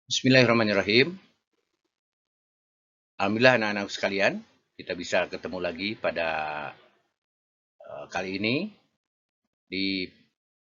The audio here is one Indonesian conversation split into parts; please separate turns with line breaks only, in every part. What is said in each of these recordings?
Bismillahirrahmanirrahim. Alhamdulillah anak-anak sekalian, kita bisa ketemu lagi pada kali ini di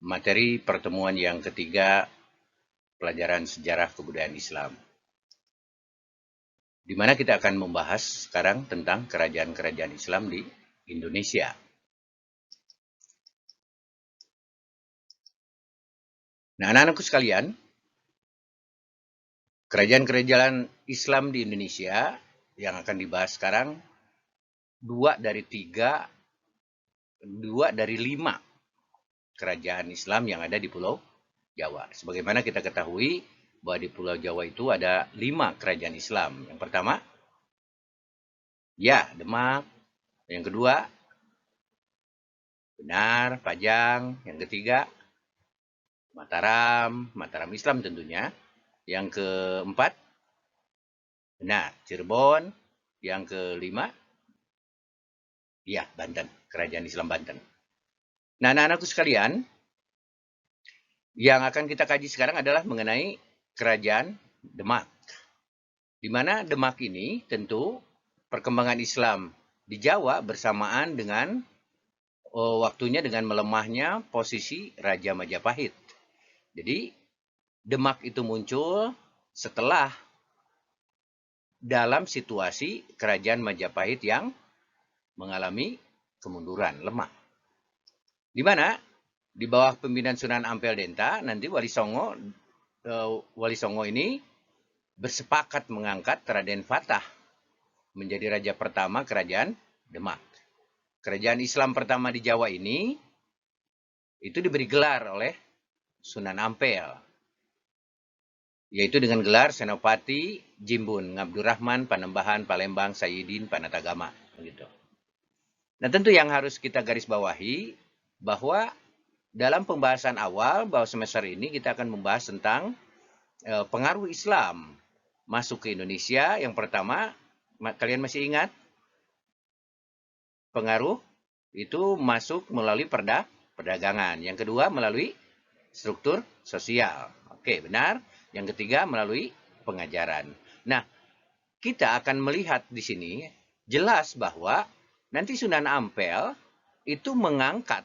materi pertemuan yang ketiga pelajaran sejarah kebudayaan Islam. Di mana kita akan membahas sekarang tentang kerajaan-kerajaan Islam di Indonesia. Nah, anak-anakku sekalian, kerajaan-kerajaan Islam di Indonesia yang akan dibahas sekarang dua dari lima kerajaan Islam yang ada di Pulau Jawa. Sebagaimana kita ketahui bahwa di Pulau Jawa itu ada 5 kerajaan Islam. Yang pertama, ya Demak. Yang kedua, Benar, Pajang. Yang ketiga, Mataram Islam tentunya. Yang keempat, Benar, Cirebon. Yang kelima, ya Banten, kerajaan Islam Banten. Nah, anak-anakku sekalian, yang akan kita kaji sekarang adalah mengenai kerajaan Demak. Di mana Demak ini tentu perkembangan Islam di Jawa bersamaan dengan waktunya dengan melemahnya posisi Raja Majapahit. Jadi Demak itu muncul setelah dalam situasi kerajaan Majapahit yang mengalami kemunduran, lemah. Di mana di bawah pimpinan Sunan Ampel Denta nanti Wali Songo ini bersepakat mengangkat Raden Fatah menjadi raja pertama kerajaan Demak. Kerajaan Islam pertama di Jawa ini itu diberi gelar oleh Sunan Ampel, yaitu dengan gelar Senopati Jimbun Ngabdurrahman Panembahan Palembang Sayyidin Panatagama. Gitu. Nah, tentu yang harus kita garis bawahi bahwa dalam pembahasan awal bahwa semester ini kita akan membahas tentang pengaruh Islam masuk ke Indonesia. Yang pertama, kalian masih ingat? Pengaruh itu masuk melalui perdagangan. Yang kedua, melalui struktur sosial. Oke, benar. Yang ketiga, melalui pengajaran. Nah, kita akan melihat di sini jelas bahwa nanti Sunan Ampel itu mengangkat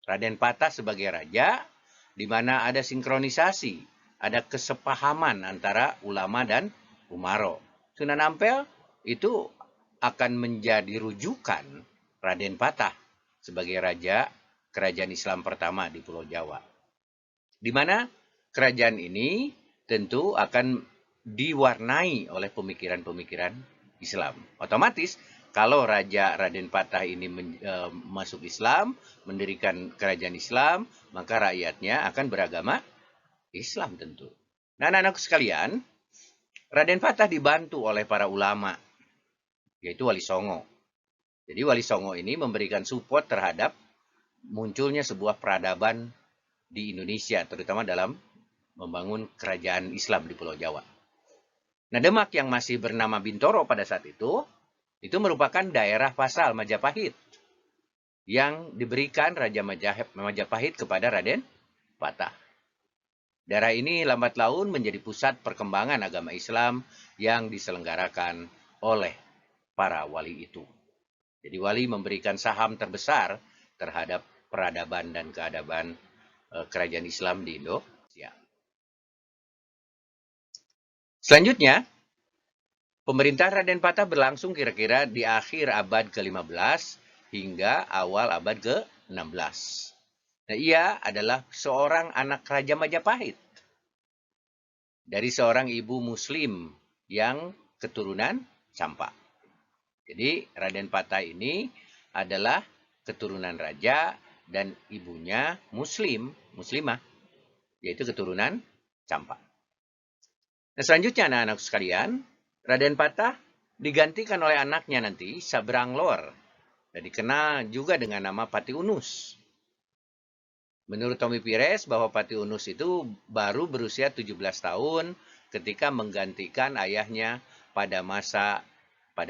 Raden Patah sebagai raja, di mana ada sinkronisasi, ada kesepahaman antara ulama dan umaro. Sunan Ampel itu akan menjadi rujukan Raden Patah sebagai raja kerajaan Islam pertama di Pulau Jawa. Di mana kerajaan ini tentu akan diwarnai oleh pemikiran-pemikiran Islam. Otomatis kalau Raja Raden Patah ini masuk Islam, mendirikan kerajaan Islam, maka rakyatnya akan beragama Islam tentu. Nah, anak-anakku sekalian, Raden Patah dibantu oleh para ulama, yaitu Wali Songo. Jadi Wali Songo ini memberikan support terhadap munculnya sebuah peradaban di Indonesia, terutama dalam membangun kerajaan Islam di Pulau Jawa. Nah, Demak yang masih bernama Bintoro pada saat itu merupakan daerah pasal Majapahit yang diberikan Raja Majapahit kepada Raden Patah. Daerah ini lambat laun menjadi pusat perkembangan agama Islam yang diselenggarakan oleh para wali itu. Jadi wali memberikan saham terbesar terhadap peradaban dan keadaban kerajaan Islam di Indonesia. Selanjutnya, pemerintah Raden Patah berlangsung kira-kira di akhir abad ke-15 hingga awal abad ke-16. Nah, ia adalah seorang anak Raja Majapahit dari seorang ibu muslim yang keturunan Campak. Jadi Raden Patah ini adalah keturunan raja dan ibunya muslimah, yaitu keturunan Campak. Nah, selanjutnya anak-anak sekalian, Raden Patah digantikan oleh anaknya nanti, Sabranglor, dan dikenal juga dengan nama Pati Unus. Menurut Tommy Pires bahwa Pati Unus itu baru berusia 17 tahun ketika menggantikan ayahnya pada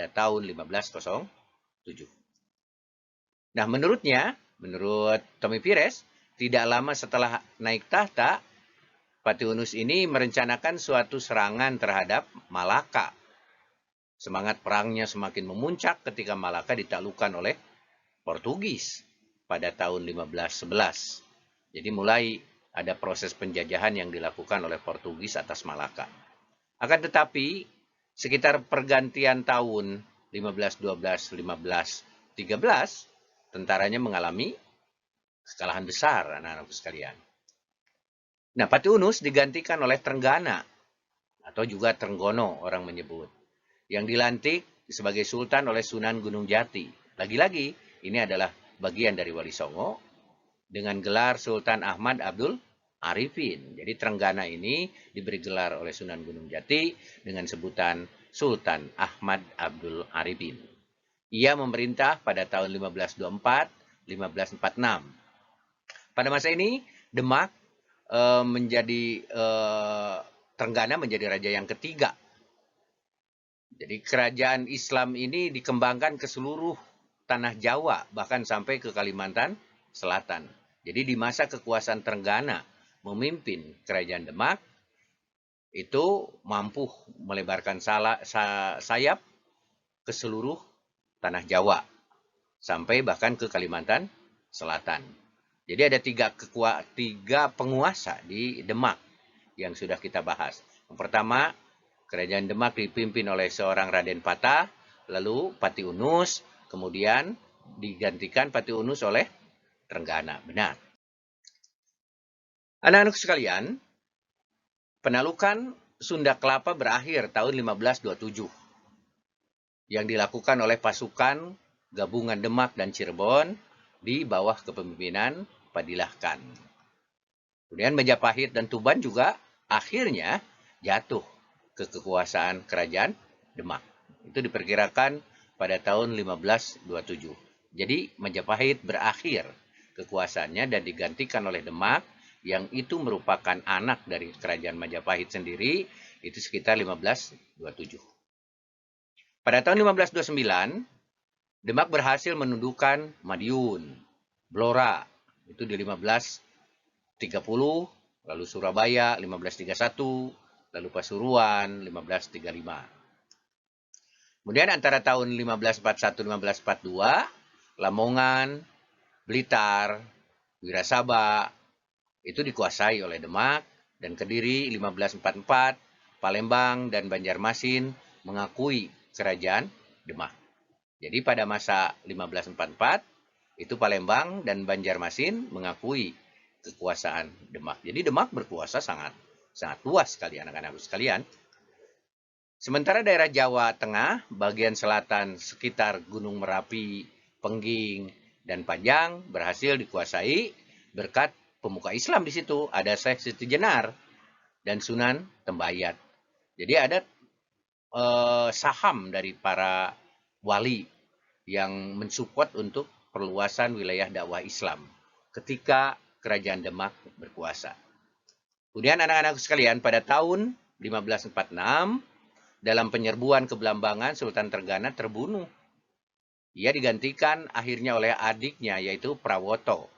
tahun 1507. Nah, menurut Tommy Pires, tidak lama setelah naik tahta, Patiunus ini merencanakan suatu serangan terhadap Malaka. Semangat perangnya semakin memuncak ketika Malaka ditaklukkan oleh Portugis pada tahun 1511. Jadi mulai ada proses penjajahan yang dilakukan oleh Portugis atas Malaka. Akan tetapi, sekitar pergantian tahun 1512, 1513, tentaranya mengalami kekalahan besar, anak-anakku sekalian. Nah, Patiunus digantikan oleh Trenggana, atau juga Trenggono orang menyebut, yang dilantik sebagai sultan oleh Sunan Gunung Jati. Lagi-lagi, ini adalah bagian dari Wali Songo dengan gelar Sultan Ahmad Abdul Arifin. Jadi Trenggana ini diberi gelar oleh Sunan Gunung Jati dengan sebutan Sultan Ahmad Abdul Arifin. Ia memerintah pada tahun 1524, 1546. Pada masa ini, Demak Trenggana menjadi raja yang ketiga. Jadi kerajaan Islam ini dikembangkan ke seluruh tanah Jawa, bahkan sampai ke Kalimantan Selatan. Jadi di masa kekuasaan Trenggana memimpin kerajaan Demak, itu mampu melebarkan sayap ke seluruh tanah Jawa, sampai bahkan ke Kalimantan Selatan. Jadi ada tiga penguasa di Demak yang sudah kita bahas. Yang pertama, kerajaan Demak dipimpin oleh seorang Raden Patah, lalu Patiunus, kemudian digantikan Patiunus oleh Trenggana. Benar. Anak-anak sekalian, penaklukan Sunda Kelapa berakhir tahun 1527 yang dilakukan oleh pasukan gabungan Demak dan Cirebon di bawah kepemimpinan Padillah Khan. Kemudian Majapahit dan Tuban juga akhirnya jatuh ke kekuasaan kerajaan Demak. Itu diperkirakan pada tahun 1527. Jadi Majapahit berakhir kekuasaannya dan digantikan oleh Demak, yang itu merupakan anak dari kerajaan Majapahit sendiri, itu sekitar 1527. Pada tahun 1529, Demak berhasil menundukkan Madiun, Blora, itu di 1530, lalu Surabaya 1531, lalu Pasuruan 1535. Kemudian antara tahun 1541-1542, Lamongan, Blitar, Wirasaba itu dikuasai oleh Demak, dan Kediri 1544, Palembang dan Banjarmasin mengakui kerajaan Demak. Jadi pada masa 1544 itu Palembang dan Banjarmasin mengakui kekuasaan Demak. Jadi Demak berkuasa sangat luas sekali, anak-anak sekalian. Sementara daerah Jawa Tengah, bagian selatan sekitar Gunung Merapi, Pengging, dan Panjang berhasil dikuasai berkat pemuka Islam di situ. Ada Syekh Siti Jenar dan Sunan Tembayat. Jadi ada saham dari para wali yang mensupport untuk perluasan wilayah dakwah Islam ketika kerajaan Demak berkuasa. Kemudian anak-anak sekalian, pada tahun 1546, dalam penyerbuan ke Belambangan, Sultan Trenggana terbunuh. Ia digantikan akhirnya oleh adiknya, yaitu Prawoto.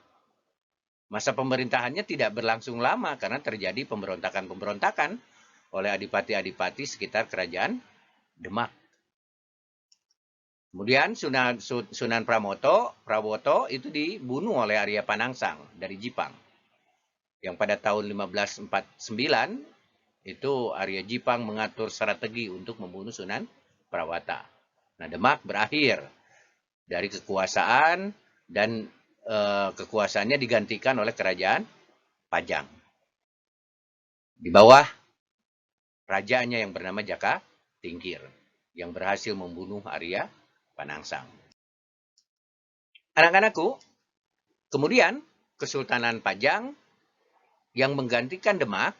Masa pemerintahannya tidak berlangsung lama karena terjadi pemberontakan-pemberontakan oleh adipati-adipati sekitar kerajaan Demak. Kemudian Sunan Prawoto itu dibunuh oleh Arya Panangsang dari Jipang. Yang pada tahun 1549 itu Arya Jipang mengatur strategi untuk membunuh Sunan Prawata. Nah, Demak berakhir dari kekuasaan dan kekuasaannya digantikan oleh kerajaan Pajang. Di bawah rajanya yang bernama Jaka Tingkir, yang berhasil membunuh Arya Panangsang. Anak-anakku, kemudian Kesultanan Pajang yang menggantikan Demak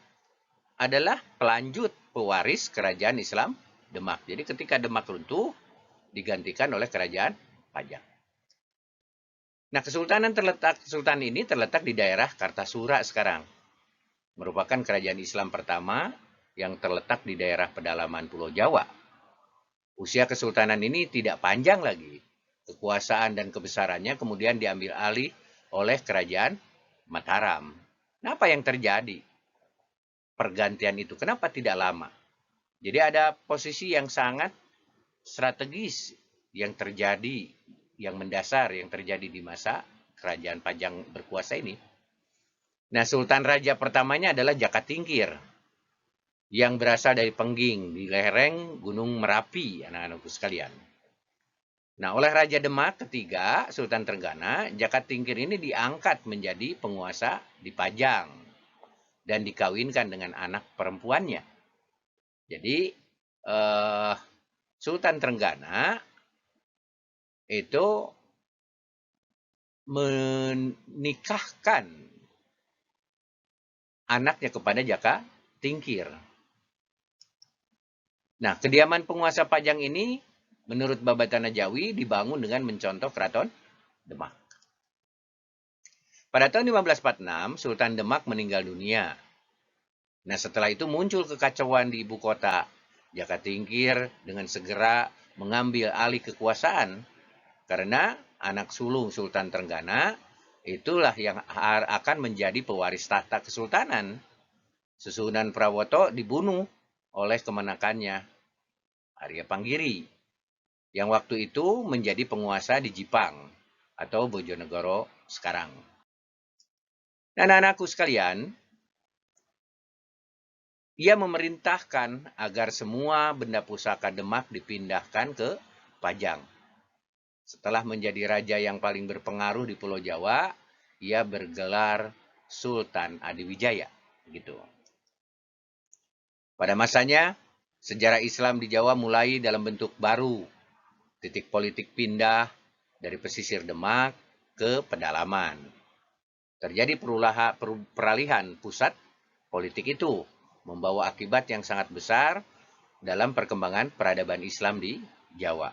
adalah pelanjut pewaris kerajaan Islam Demak. Jadi ketika Demak runtuh, digantikan oleh kerajaan Pajang. Nah, Kesultanan ini terletak di daerah Kartasura sekarang. Merupakan kerajaan Islam pertama yang terletak di daerah pedalaman Pulau Jawa. Usia kesultanan ini tidak panjang lagi. Kekuasaan dan kebesarannya kemudian diambil alih oleh kerajaan Mataram. Nah, apa yang terjadi? pergantian itu. Kenapa tidak lama? Jadi ada posisi yang sangat strategis yang terjadi, yang mendasar, yang terjadi di masa kerajaan Pajang berkuasa ini. Nah, Sultan Raja pertamanya adalah Jaka Tingkir, yang berasal dari Pengging, di lereng Gunung Merapi, anak-anakku sekalian. Nah, oleh Raja Demak ketiga, Sultan Trenggana, Jaka Tingkir ini diangkat menjadi penguasa di Pajang dan dikawinkan dengan anak perempuannya. Jadi, Sultan Trenggana itu menikahkan anaknya kepada Jaka Tingkir. Nah, kediaman penguasa Pajang ini menurut Babatana Jawi dibangun dengan mencontoh Keraton Demak. Pada tahun 1546, Sultan Demak meninggal dunia. Nah, setelah itu muncul kekacauan di ibu kota. Jaka Tingkir dengan segera mengambil alih kekuasaan karena anak sulung Sultan Trenggana itulah yang akan menjadi pewaris tahta kesultanan. Susunan Prawoto dibunuh oleh kemenakannya, Arya Panggiri, yang waktu itu menjadi penguasa di Jipang atau Bojonegoro sekarang. Nah, anak-anakku sekalian, ia memerintahkan agar semua benda pusaka Demak dipindahkan ke Pajang. Setelah menjadi raja yang paling berpengaruh di Pulau Jawa, ia bergelar Sultan Adiwijaya. Gitu. Pada masanya, sejarah Islam di Jawa mulai dalam bentuk baru. Titik politik pindah dari pesisir Demak ke pedalaman. Terjadi peralihan pusat politik itu, membawa akibat yang sangat besar dalam perkembangan peradaban Islam di Jawa.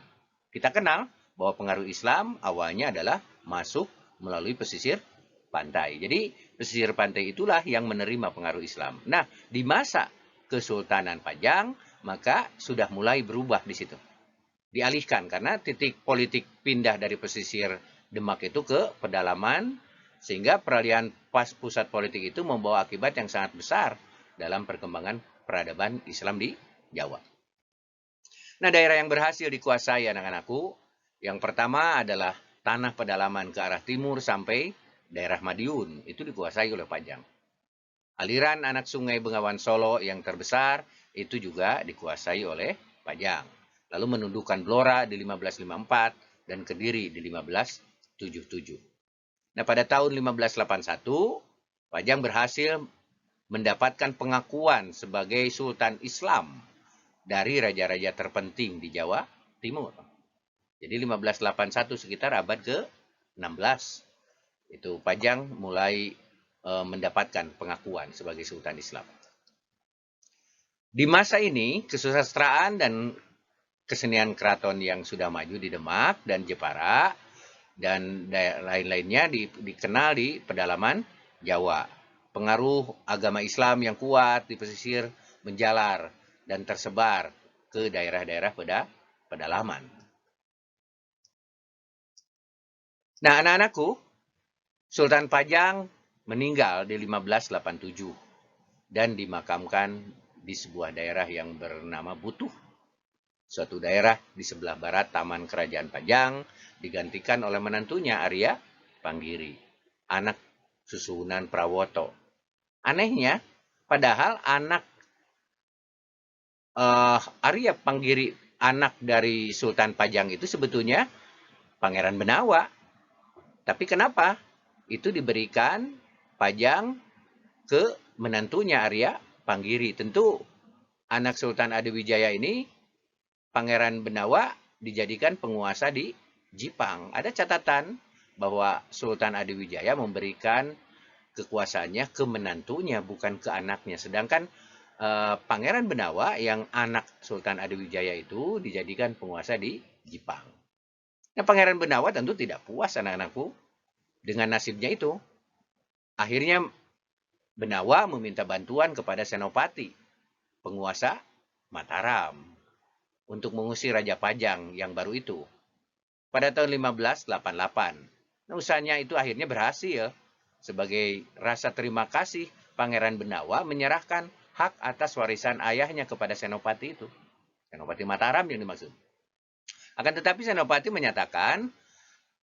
Kita kenal bahwa pengaruh Islam awalnya adalah masuk melalui pesisir pantai. Jadi pesisir pantai itulah yang menerima pengaruh Islam. Nah, di masa Kesultanan Pajang, maka sudah mulai berubah di situ. Dialihkan karena titik politik pindah dari pesisir Demak itu ke pedalaman, sehingga peralihan pusat politik itu membawa akibat yang sangat besar dalam perkembangan peradaban Islam di Jawa. Nah, daerah yang berhasil dikuasai anak-anakku, yang pertama adalah tanah pedalaman ke arah timur sampai daerah Madiun, itu dikuasai oleh Pajang. Aliran anak sungai Bengawan Solo yang terbesar itu juga dikuasai oleh Pajang. Lalu menundukkan Blora di 1554 dan Kediri di 1577. Nah, pada tahun 1581, Pajang berhasil mendapatkan pengakuan sebagai Sultan Islam dari raja-raja terpenting di Jawa Timur. Jadi 1581 sekitar abad ke-16. Itu Pajang mulai mendapatkan pengakuan sebagai Sultan Islam. Di masa ini, kesusastraan dan kesenian keraton yang sudah maju di Demak dan Jepara dan lain-lainnya dikenal di pedalaman Jawa. Pengaruh agama Islam yang kuat di pesisir menjalar dan tersebar ke daerah-daerah pedalaman. Nah, anak-anakku, Sultan Pajang meninggal di 1587 dan dimakamkan di sebuah daerah yang bernama Butuh. Suatu daerah di sebelah barat Taman Kerajaan Pajang digantikan oleh menantunya Arya Panggiri, anak susunan Prawoto. Anehnya, padahal anak Arya Panggiri, anak dari Sultan Pajang itu sebetulnya Pangeran Benawa. Tapi kenapa itu diberikan Pajang ke menantunya Arya Panggiri? Tentu anak Sultan Adiwijaya ini, Pangeran Benawa, dijadikan penguasa di Jipang. Ada catatan bahwa Sultan Adiwijaya memberikan kekuasaannya ke menantunya, bukan ke anaknya. Sedangkan Pangeran Benawa yang anak Sultan Adiwijaya itu dijadikan penguasa di Jipang. Nah, Pangeran Benawa tentu tidak puas anak-anakku dengan nasibnya itu. Akhirnya Benawa meminta bantuan kepada Senopati, penguasa Mataram, untuk mengusir Raja Pajang yang baru itu pada tahun 1588. Nah, usahanya itu akhirnya berhasil. Sebagai rasa terima kasih, Pangeran Benawa menyerahkan hak atas warisan ayahnya kepada Senopati itu. Senopati Mataram yang dimaksud. Akan tetapi Senopati menyatakan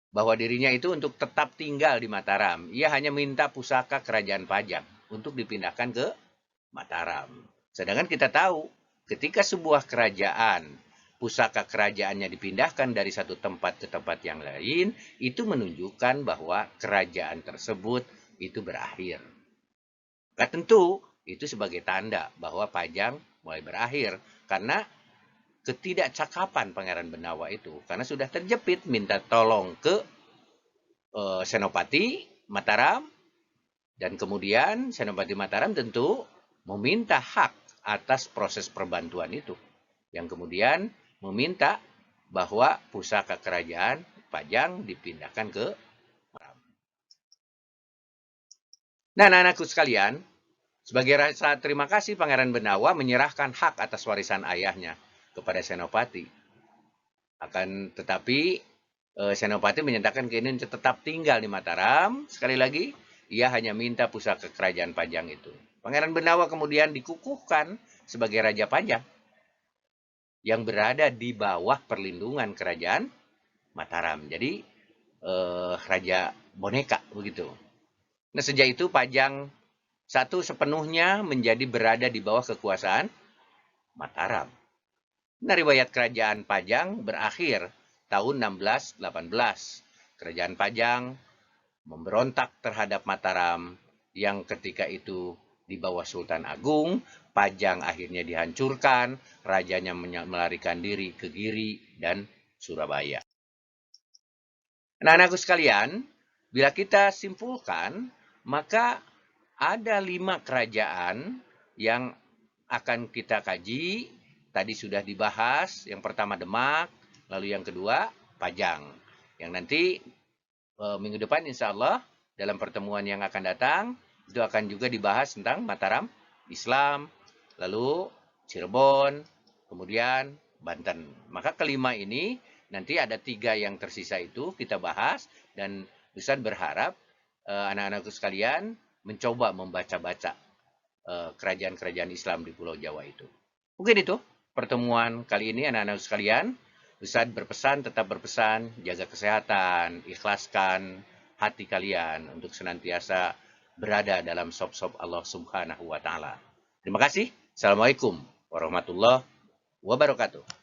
bahwa dirinya itu untuk tetap tinggal di Mataram. Ia hanya minta pusaka kerajaan Pajang untuk dipindahkan ke Mataram. Sedangkan kita tahu, ketika sebuah kerajaan, pusaka kerajaannya dipindahkan dari satu tempat ke tempat yang lain, itu menunjukkan bahwa kerajaan tersebut itu berakhir. Nah, tentu itu sebagai tanda bahwa Pajang mulai berakhir, karena ketidakcakapan Pangeran Benawa itu, karena sudah terjepit minta tolong ke Senopati Mataram, dan kemudian Senopati Mataram tentu meminta hak atas proses perbantuan itu, yang kemudian meminta bahwa pusaka kerajaan Pajang dipindahkan ke Mataram. Nah, anak-anakku sekalian, sebagai rasa terima kasih, Pangeran Benawa menyerahkan hak atas warisan ayahnya kepada Senopati. Akan tetapi Senopati menyatakan keinginan tetap tinggal di Mataram. Sekali lagi, ia hanya minta pusaka kerajaan Pajang itu. Pangeran Benawa kemudian dikukuhkan sebagai Raja Pajang yang berada di bawah perlindungan kerajaan Mataram. Jadi Raja Boneka begitu. Nah, sejak itu Pajang satu sepenuhnya menjadi berada di bawah kekuasaan Mataram. Nah, riwayat kerajaan Pajang berakhir tahun 1618. Kerajaan Pajang memberontak terhadap Mataram yang ketika itu di bawah Sultan Agung. Pajang akhirnya dihancurkan, rajanya melarikan diri ke Giri dan Surabaya. Nah, anakku sekalian, bila kita simpulkan, maka ada 5 kerajaan yang akan kita kaji. Tadi sudah dibahas, yang pertama Demak, lalu yang kedua Pajang. Yang nanti minggu depan insya Allah dalam pertemuan yang akan datang, itu akan juga dibahas tentang Mataram Islam, lalu Cirebon, kemudian Banten. Maka kelima ini nanti ada 3 yang tersisa itu kita bahas, dan Ustaz berharap anak-anakku sekalian mencoba membaca-baca kerajaan-kerajaan Islam di Pulau Jawa itu. Mungkin itu pertemuan kali ini anak-anak sekalian. Ustaz berpesan, tetap berpesan, jaga kesehatan, ikhlaskan hati kalian untuk senantiasa berada dalam sop-sop Allah Subhanahu wa Ta'ala. Terima kasih. Assalamualaikum warahmatullahi wabarakatuh.